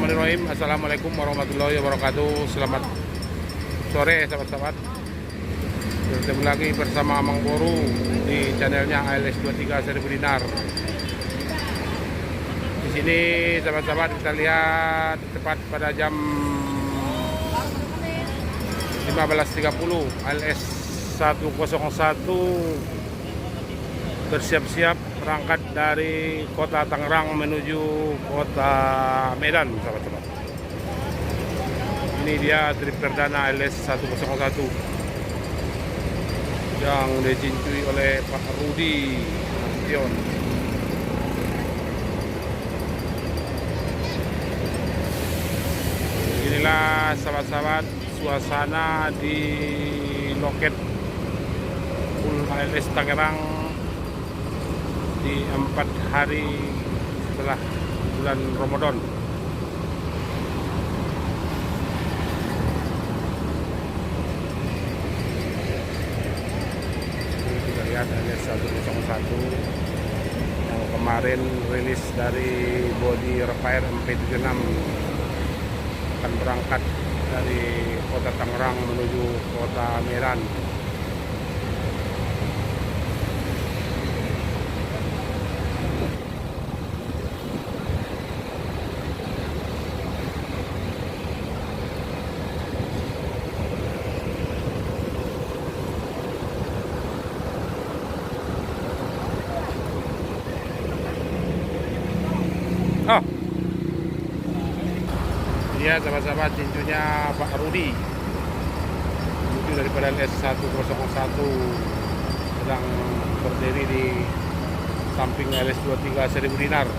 Bismillahirrahmanirrahim. Assalamualaikum warahmatullahi wabarakatuh. Selamat sore sahabat-sahabat. Bertemu lagi bersama Amang Boru di channelnya ALS23 Seribu Dinar. Di sini sahabat-sahabat kita lihat tepat pada jam 15.30 ALS 101 bersiap-siap berangkat dari kota Tangerang menuju kota Medan, sahabat-sahabat. Ini dia trip perdana ALS 101 yang dicincui oleh Pak Rudi Nasution. Inilah sahabat-sahabat suasana di loket full ALS Tangerang di 4 hari setelah bulan Ramadan. Ini kita lihat ALS 101 yang kemarin rilis dari body repair MP76 akan berangkat dari kota Tangerang menuju kota Medan. Oh, dia sahabat-sahabat cincunya Pak Rudi, cincu daripada ALS 101 sedang berdiri di samping ALS 23 Seribu Dinar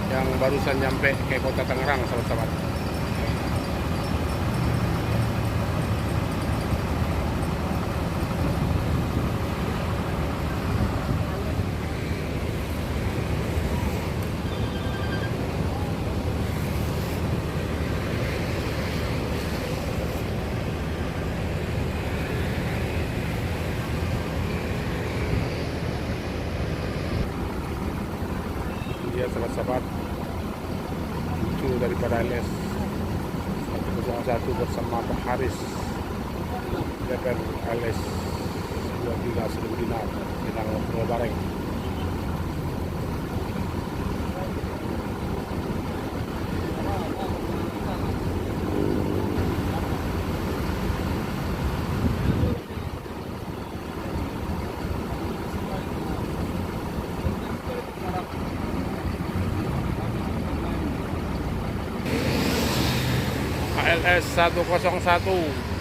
yang barusan nyampe ke kota Tangerang, sahabat-sahabat. Ya sahabat-sahabat, itu daripada ALS 101 bersama Pak Haris DPR ALS 23 Seribu Dinar Minang Bareng. ALS 101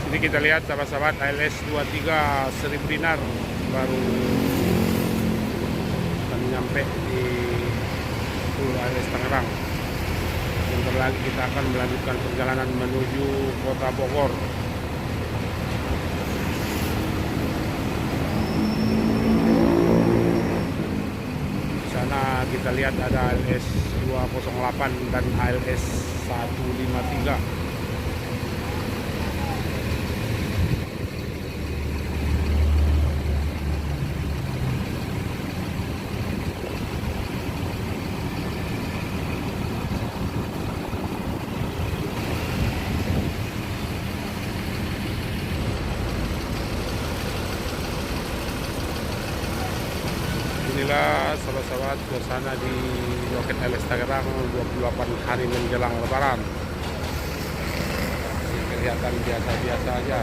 Ini kita lihat sahabat-sahabat ALS 23 Seribu Dinar baru akan nyampe di full ALS Tangerang. Sebentar lagi kita akan melanjutkan perjalanan menuju kota Bogor. Di sana kita lihat ada ALS 208 dan ALS 153. Inilah sahabat-sahabat suasana di loket ALS Tangerang 28 hari menjelang Lebaran. Masih kelihatan biasa-biasa aja.